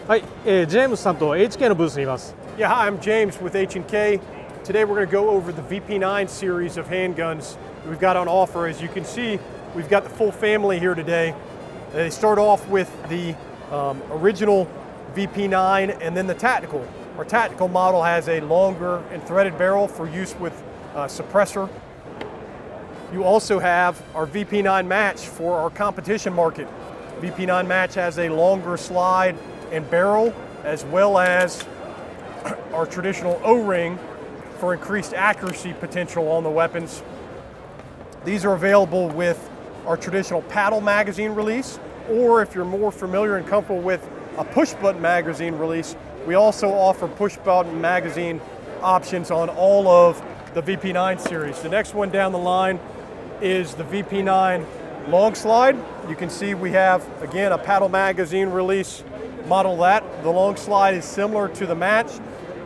はい、ジェームスさんと HK のブースにいます。Yeah, hi, I'm James with H&K. Today we're going to go over the VP9 series of handguns that we've got on offer. As you can see, we've got the full family here today. They start off with the original VP9 and then the tactical. Our tactical model has a longer and threaded barrel for use with suppressor. You also have our VP9 match for our competition market. VP9 match has a longer slide and barrel, as well as our traditional O-ring for increased accuracy potential on the weapons. These are available with our traditional paddle magazine release, or if you're more familiar and comfortable with a push button magazine release, we also offer push button magazine options on all of the VP9 series. The next one down the line is the VP9 long slide. You can see we have, again, a paddle magazine release model that. The long slide is similar to the match,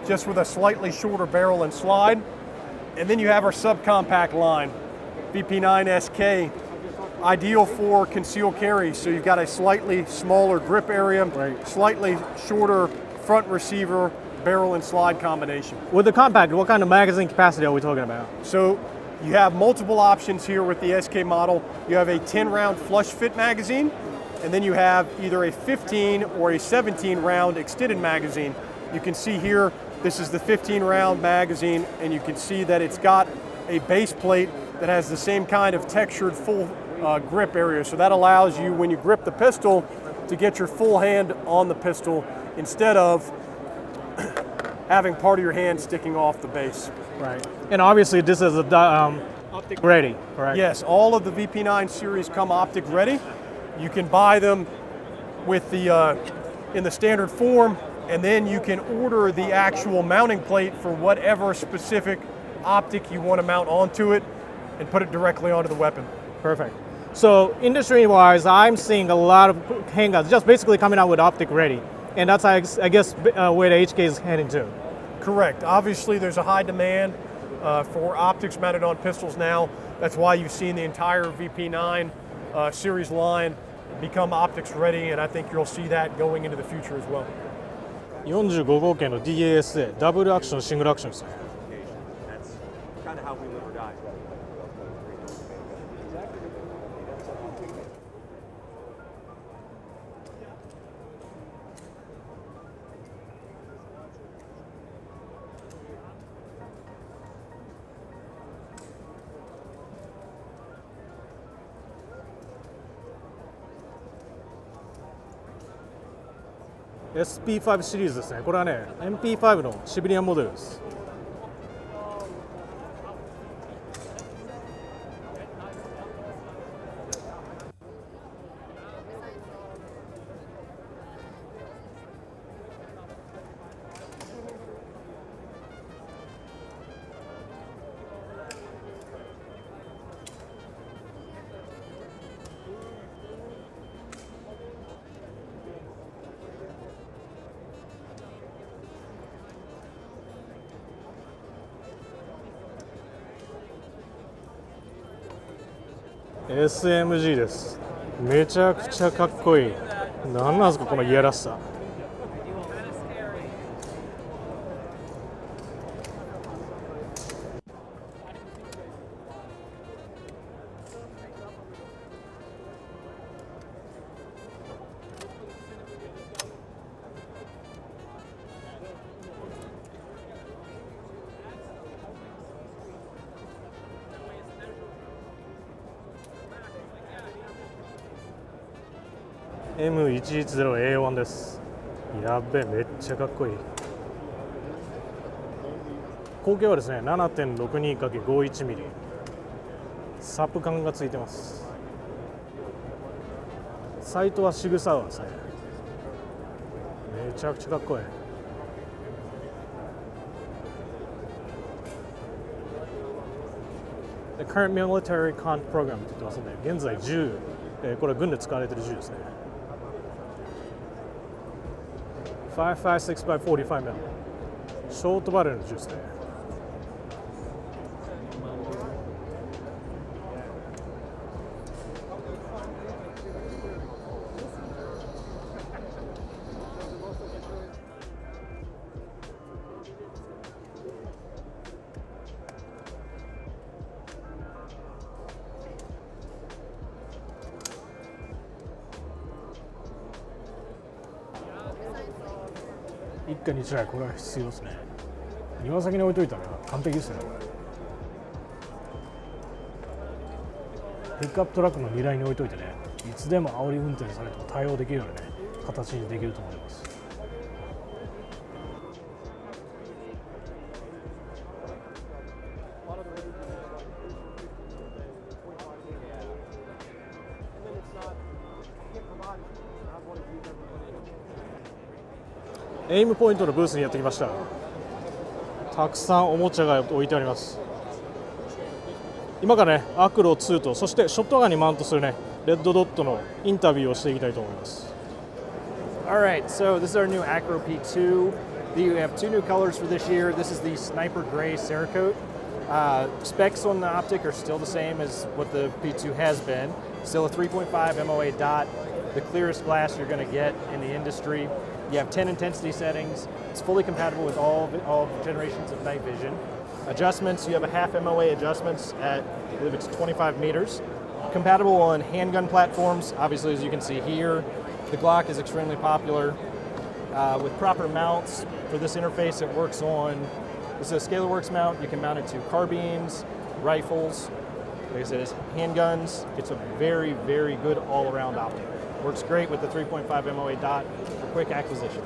just with a slightly shorter barrel and slide. And then you have our subcompact line, VP9 SK, ideal for concealed carry. So you've got a slightly smaller grip area, slightly shorter front receiver, barrel and slide combination. With the compact, what kind of magazine capacity are we talking about? So you have multiple options here with the SK model. You have a 10-round flush fit magazine, and then you have either a 15 or a 17-round extended magazine. You can see here, this is the 15-round magazine, and you can see that it's got a base plate that has the same kind of textured full grip area. So that allows you, when you grip the pistol, to get your full hand on the pistol instead of having part of your hand sticking off the base. Right. And obviously this is a optic ready, correct? Yes, all of the VP9 series come optic ready. You can buy them with the in the standard form, and then you can order the actual mounting plate for whatever specific optic you want to mount onto it and put it directly onto the weapon. Perfect. So industry-wise, I'm seeing a lot of handguns just basically coming out with optic ready. And that's, I guess, where the HK is heading to. Correct. Obviously, there's a high demand for optics mounted on pistols now. That's why you've seen the entire VP9 series line become optics ready, and I think you'll see that going into the future as well. 45号径の DAS でダブルアクション、シングルアクションですね。That's kind of how we live or die. SP5 シリーズですね。これはね、MP5 のシビリアンモデルです。SMG です。めちゃくちゃかっこいい。何なんですかこのいやらしさ。M110A1 です。やっべえ、めっちゃかっこいい。口径はですね 7.62×51mm サップ管がついてます。サイトはシグサウアーですね。めちゃくちゃかっこいい。The current military con program って言ってますので、現在銃、これは軍で使われている銃ですね。5.56x45mm ショートバレルの銃ですね。かに1台これは必要ですね。庭先に置いといたら完璧ですね。ピックアップトラックの荷台に置いといてね、いつでも煽り運転されても対応できるようなね形にできると思います。エイムポイントのブースにやってきました。たくさんおもちゃが置いてあります。今からね、アクロ2と、そしてショットガンにマウントするね、レッドドットのインタビューをしていきたいと思います。Alright, so this is our new Acro P2. We have two new colors for this year. This is the Sniper Gray Cerakote. Specs on the optic are still the same as what the P2 has been. Still a 3.5 MOA dot, the clearest glass you're going to get in the industry. You have 10 intensity settings. It's fully compatible with all generations of night vision. Adjustments, you have a half MOA adjustments at, I believe it's 25 meters. Compatible on handgun platforms, obviously as you can see here. The Glock is extremely popular. With proper mounts for this interface, it works on, this is a ScalarWorks mount. You can mount it to carbines, rifles, like I said, it's handguns. It's a very, very good all-around optic. Works great with the 3.5 MOA dot for quick acquisition.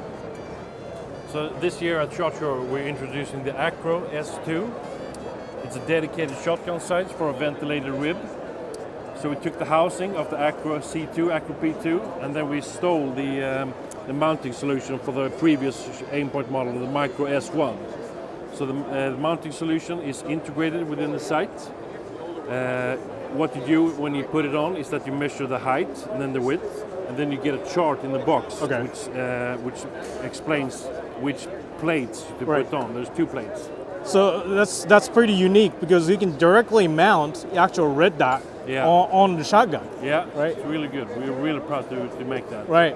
So this year at SHOT Show we're introducing the Acro S2. It's a dedicated shotgun sight for a ventilated rib. So we took the housing of the Acro C2, Acro P2, and then we stole the mounting solution for the previous Aimpoint model, the Micro S1. So the mounting solution is integrated within the sight. What you do when you put it on is that you measure the height and then the width, and then you get a chart in the box, which explains which plates to put on. There's two plates. So that's pretty unique because you can directly mount the actual red dot on the shotgun. Yeah, right. It's really good. We're really proud to make that. Right.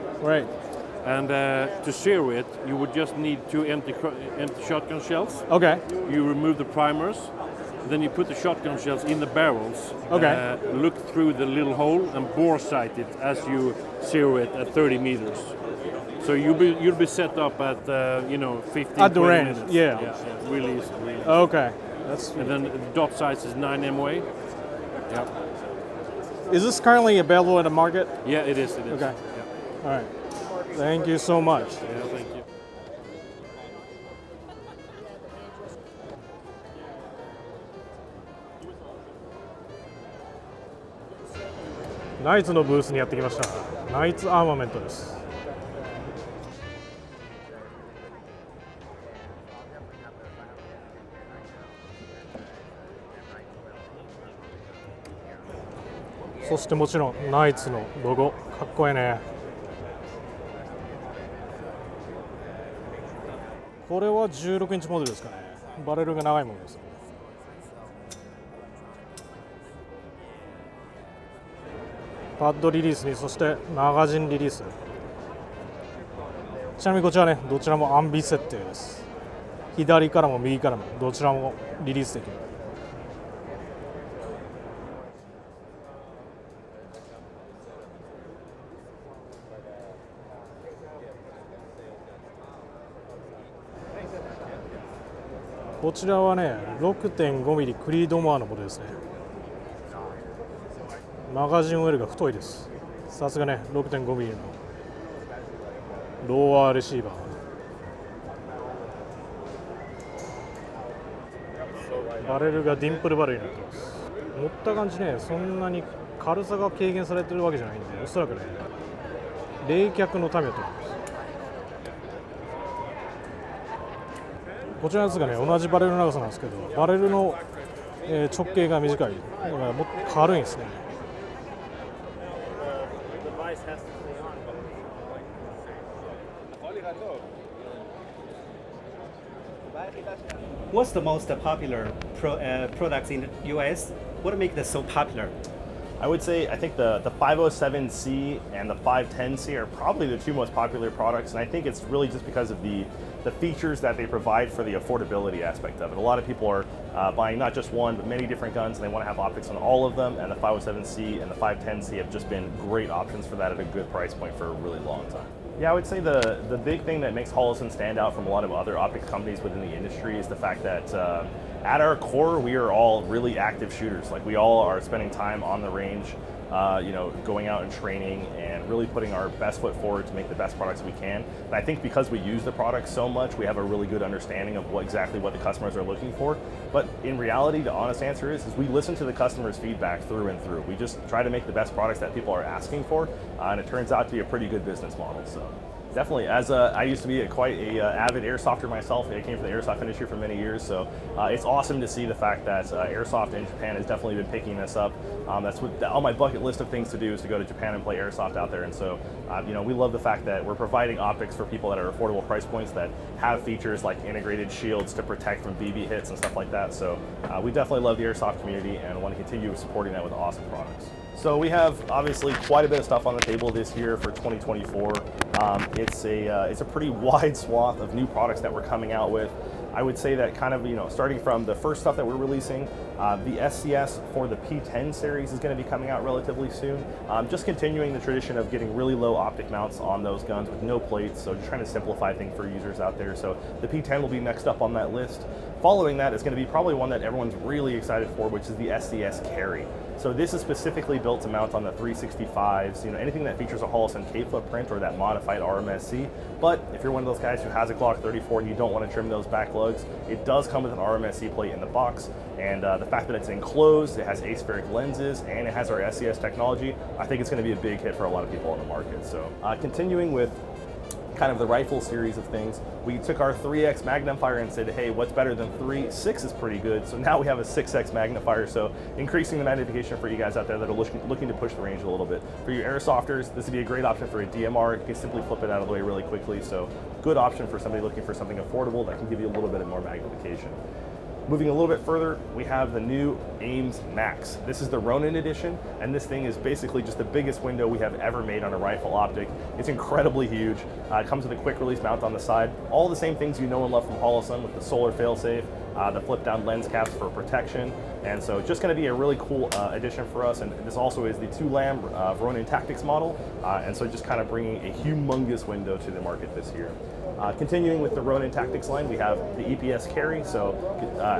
And to zero it, you would just need two empty shotgun shells. Okay. You remove the primers. Then you put the shotgun shells in the barrels. Okay. Look through the little hole and bore sight it as you zero it at 30 meters. So you'll be set up at 15 at the 20 range. minutes. Yeah. Really easy. Okay. That's. And then the dot size is 9 MOA. Yeah. Is this currently available in the market? Yeah, it is. Okay. Yeah. All right. Thank you so much. Yeah, thank you. ナイツのブースにやってきました。ナイツアーマメントです。そしてもちろんナイツのロゴ、かっこいいね。これは16インチモデルですかね。バレルが長いものです。パッドリリースに、そしてマガジンリリース。ちなみにこちらね、どちらもアンビ設定です。左からも右からもどちらもリリースできる。こちらはね、6.5 ミリクリードモアのモデルですね。マガジンウェルが太いです。さすがね、6.5 ミリのローワーレシーバー。バレルがディンプルバレルになってます。持った感じね、そんなに軽さが軽減されてるわけじゃないんで、おそらくね、冷却のためだと思います。こちらのやつがね、同じバレルの長さなんですけど、バレルの直径が短い。だからもっと軽いんですね。What's the most popular products in the US? What makes them so popular? I would say I think the 507C and the 510C are probably the two most popular products, and I think it's really just because of the features that they provide for the affordability aspect of it. A lot of people are buying not just one, but many different guns, and they want to have optics on all of them, and the 507C and the 510C have just been great options for that at a good price point for a really long time. Yeah, I would say the big thing that makes Holosun stand out from a lot of other optics companies within the industry is the fact that at our core, we are all really active shooters. Like we all are spending time on the range, going out and training and really putting our best foot forward to make the best products we can. And I think because we use the products so much, we have a really good understanding of exactly what the customers are looking for. But in reality, the honest answer is we listen to the customers' feedback through and through. We just try to make the best products that people are asking for, and it turns out to be a pretty good business model. So. Definitely, I used to be quite a avid airsofter myself. I came from the airsoft industry for many years, so it's awesome to see the fact that airsoft in Japan has definitely been picking this up. That's what on my bucket list of things to do is to go to Japan and play airsoft out there. And so, we love the fact that we're providing optics for people that are affordable price points that have features like integrated shields to protect from BB hits and stuff like that. So we definitely love the airsoft community and want to continue supporting that with awesome products. So we have obviously quite a bit of stuff on the table this year for 2024. It's a pretty wide swath of new products that we're coming out with. I would say that kind of, starting from the first stuff that we're releasing, the SCS for the P10 series is going to be coming out relatively soon. Just continuing the tradition of getting really low optic mounts on those guns with no plates, so just trying to simplify things for users out there. So the P10 will be next up on that list. Following that is going to be probably one that everyone's really excited for, which is the SCS Carry. So this is specifically built to mount on the 365s, anything that features a Holosun K footprint or that modified RMSC. But if you're one of those guys who has a Glock 34 and you don't want to trim those back lugs, it does come with an RMSC plate in the box. And the fact that it's enclosed, it has aspheric lenses, and it has our SCS technology, I think it's going to be a big hit for a lot of people on the market. So continuing with kind of the rifle series of things, we took our 3x magnifier and said, hey, what's better than 3? 6 is pretty good. So now we have a 6x magnifier, so increasing the magnification for you guys out there that are looking to push the range a little bit. For you airsofters, this would be a great option for a DMR. You can simply flip it out of the way really quickly, so good option for somebody looking for something affordable that can give you a little bit more magnification. Moving a little bit further, we have the new Ames Max. This is the Ronin edition, and this thing is basically just the biggest window we have ever made on a rifle optic. It's incredibly huge. It comes with a quick release mount on the side. All the same things you know and love from Holosun with the solar failsafe, the flip down lens caps for protection, and so it's just going to be a really cool addition for us. And this also is the 2LAM Ronin Tactics model, and so just kind of bringing a humongous window to the market this year. Continuing with the Ronin Tactics line, we have the EPS Carry, so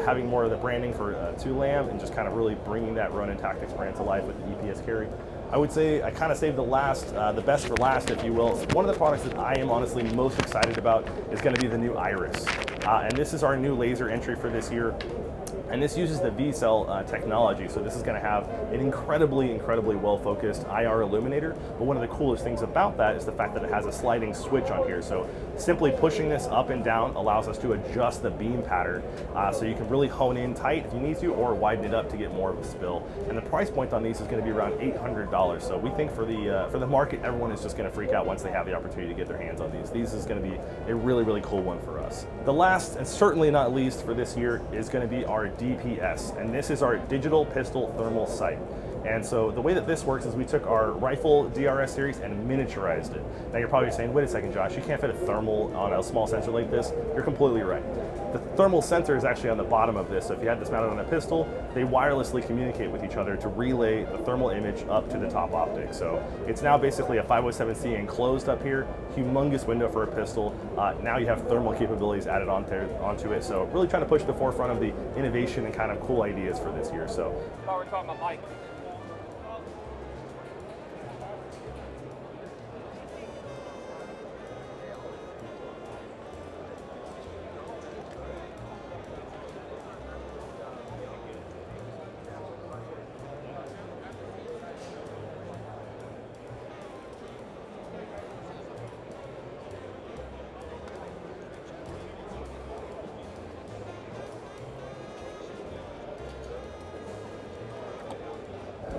having more of the branding for 2LAM and just kind of really bringing that Ronin Tactics brand to life with the EPS Carry. I would say I kind of saved the best for last, if you will. One of the products that I am honestly most excited about is going to be the new Iris. And this is our new laser entry for this year. And this uses the V-cell technology, so this is going to have an incredibly well-focused IR illuminator. But one of the coolest things about that is the fact that it has a sliding switch on here. So simply pushing this up and down allows us to adjust the beam pattern, so you can really hone in tight if you need to, or widen it up to get more of a spill. And the price point on these is going to be around $800. So we think for the market, everyone is just going to freak out once they have the opportunity to get their hands on these. These is going to be a really cool one for us. The last, and certainly not least for this year, is going to be our DPS, and this is our digital pistol thermal sight. And so the way that this works is we took our rifle DRS series and miniaturized it. Now you're probably saying, wait a second, Josh, you can't fit a thermal on a small sensor like this. You're completely right. The thermal sensor is actually on the bottom of this, so if you had this mounted on a pistol, they wirelessly communicate with each other to relay the thermal image up to the top optic. So it's now basically a 507C enclosed up here, humongous window for a pistol. Now you have thermal capabilities added onto it, so really trying to push the forefront of the innovation and kind of cool ideas for this year. So. We're talking about Mike.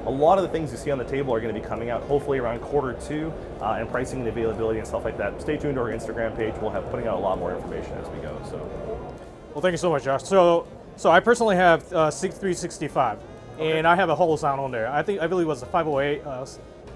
A lot of the things you see on the table are going to be coming out hopefully around Q2, and pricing and availability and stuff like that. Stay tuned to our Instagram page. We'll have putting out a lot more information as we go. So, Well, thank you so much, Josh. So I personally have 365, and I have a Holosun on there. I believe it was a 508.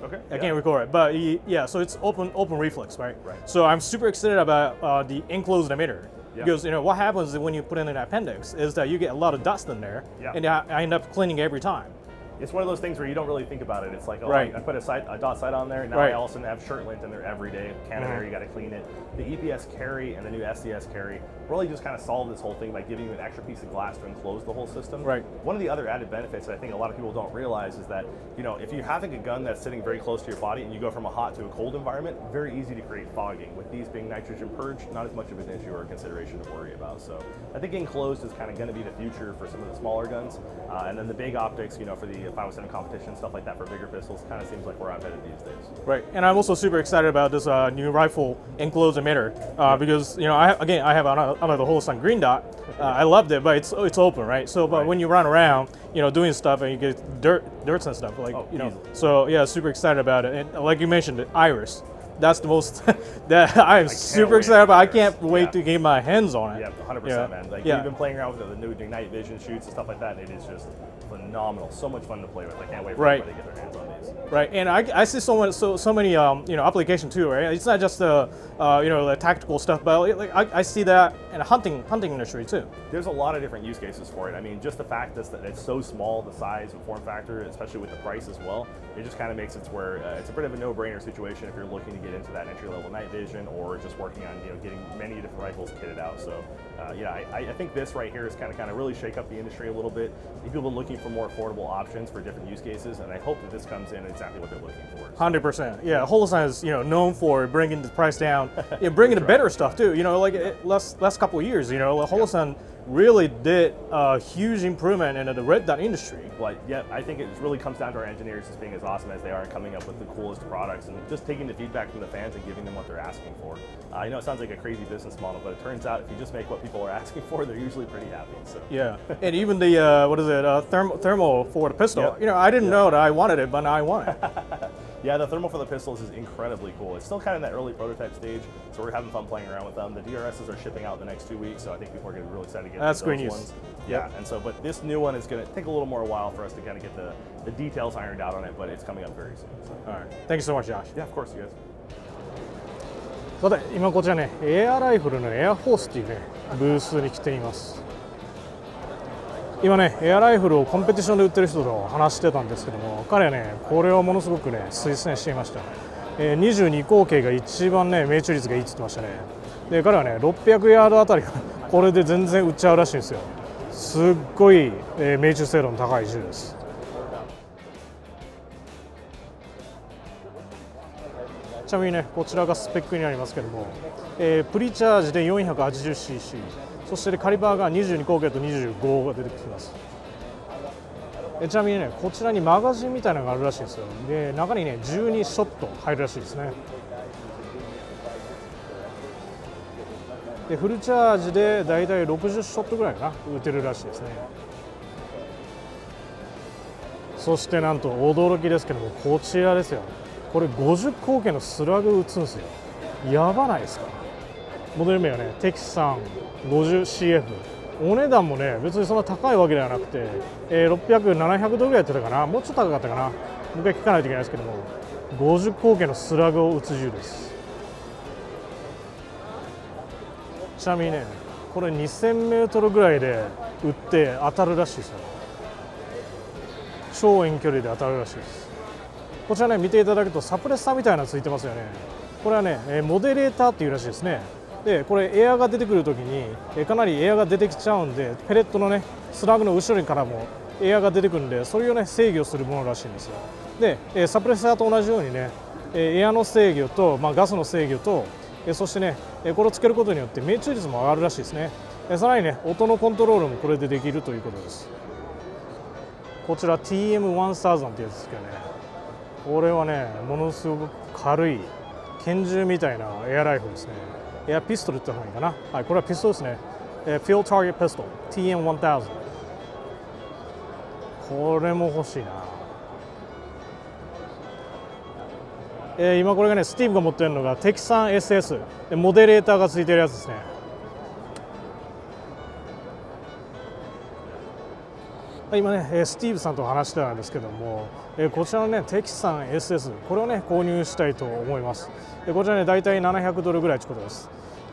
okay. I can't record it, but yeah. So it's open reflex, right? Right. So I'm super excited about the enclosed emitter. Yeah. Because what happens when you put in an appendix is that you get a lot of dust in there, Yeah. and I end up cleaning every time. it's one of those things where you don't really think about it. It's like, oh, Right. I put a dot sight on there. Now Right. I also have shirt lint in there every day. Canada, you got to clean it. The EPS carry and the new SDS carry really just kind of solve this whole thing by giving you an extra piece of glass to enclose the whole system. Right. One of the other added benefits that I think a lot of people don't realize is that, if you're having a gun that's sitting very close to your body and you go from a hot to a cold environment, very easy to create fogging. With these being nitrogen purged, not as much of an issue or a consideration to worry about. So I think enclosed is kind of going to be the future for some of the smaller guns. And then the big optics, for the 507 competition, stuff like that for bigger pistols, kind of seems like where I'm headed these days. Right, and I'm also super excited about this new rifle enclosed emitter because I have another Holosun green dot. I loved it, but it's open, right? So, but when you run around, doing stuff and you get dirt and stuff, easily. So yeah, super excited about it. And like you mentioned, the iris. That's the most that I am super excited about. I can't wait to get my hands on it. Yeah, 100%, man. Like we've been playing around with the new Ignite Vision shoots and stuff like that, and it is just phenomenal. So much fun to play with. I can't wait for everybody to get their hands on these. Right, and I see so many application too, right? It's not just the the tactical stuff, but I see that in the hunting industry too. There's a lot of different use cases for it. I mean, just the fact that it's so small, the size and form factor, especially with the price as well, it just kind of makes it where it's a bit of a no-brainer situation if you're looking to get into that entry-level night vision or just working on getting many different rifles kitted out. So I think this right here is kind of really shake up the industry a little bit. People are looking for more affordable options for different use cases, and I hope that this comes in exactly what they're looking for. 100%. Yeah, Holosun is known for bringing the price down, bringing the better stuff too. Last couple of years, Holosun really did a huge improvement in the red dot industry. Well, yeah, I think it really comes down to our engineers just being as awesome as they are and coming up with the coolest products and just taking the feedback from the fans and giving them what they're asking for. I know it sounds like a crazy business model, but it turns out if you just make what people are asking for, they're usually pretty happy. So yeah, and even the thermal for the pistol. Yep. I didn't know that I wanted it, but now I want it. Yeah, the thermal for the pistols is incredibly cool. It's still kind of in that early prototype stage, so we're having fun playing around with them. The DRSs are shipping out the next 2 weeks, so I think people are going to be really excited to get That's those great news. ones. Yeah, and so, but this new one is going to take a little more while for us to kind of get the details ironed out on it, but it's coming up very soon. So. All right, thank you so much, Josh. Yeah, of course, you guys. さて、今こちらね、エアライフルのエアフォースっていうね、ブースに来ています。今ね、エアライフルをコンペティションで売ってる人と話してたんですけども、彼はね、これをものすごくね、推薦していました。22口径が一番ね、命中率がいいって言ってましたね。で、彼はね、600ヤードあたりこれで全然撃っちゃうらしいんですよ。すっごい、命中精度の高い銃です。ちなみにね、こちらがスペックになりますけども、プリチャージで 480cc、 そしてカリバーが22口径と25が出てきます。ちなみにね、こちらにマガジンみたいなのがあるらしいんですよ。で、中にね、12ショット入るらしいですね。で、フルチャージでだいたい60ショットぐらいかな、撃てるらしいですね。そしてなんと驚きですけども、こちらですよ。これ50口径のスラグ撃つんですよ。やばないですか。モデル名はね、テキサン 50CF。お値段もね、別にそんな高いわけではなくて、600、700ドルぐらいやってたかな、もうちょっと高かったかな、もう一回聞かないといけないですけども、50口径のスラグを撃つ銃です。ちなみにね、これ2000メートルぐらいで撃って当たるらしいですよ。超遠距離で当たるらしいです。こちらね、見ていただくとサプレッサーみたいなのついてますよね。これはね、モデレーターっていうらしいですね。で、これエアが出てくるときにかなりエアが出てきちゃうんで、ペレットのね、スラグの後ろからもエアが出てくるんで、それをね、制御するものらしいんですよ。で、サプレッサーと同じようにね、エアの制御と、ガスの制御と、そしてね、これをつけることによって命中率も上がるらしいですね。さらにね、音のコントロールもこれでできるということです。こちら TM1000 ってやつですけどね、これはね、ものすごく軽い拳銃みたいなエアライフルですね。エアピストルって言った方がいいかな。はい、これはピストルですね。Field Target Pistol TM1000。これも欲しいな。今これがね、スティーブが持っているのがテキサン SS、モデレーターがついてるやつですね。今ね、スティーブさんと話してたんですけども、こちらのね、テキサン SS、これをね、購入したいと思います。こちらね、大体700ドルぐらいということです。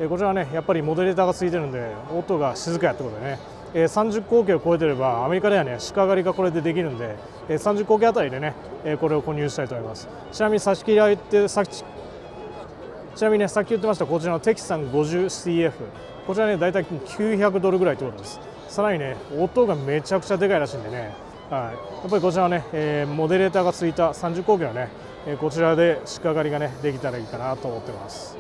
こちらはね、やっぱりモデレーターがついてるんで、音が静かやってことでね、30口径を超えてればアメリカではね鹿狩りがこれでできるんで、30口径あたりでね、これを購入したいと思います。ちなみに差し切りは言ってさっき言ってましたこちらのテキサン 50CF、 こちらねだいたい$900ぐらいということです。さらにね音がめちゃくちゃでかいらしいんでね、はい、やっぱりこちらはね、モデレーターがついた30口径はね、こちらで鹿狩りがねできたらいいかなと思ってます。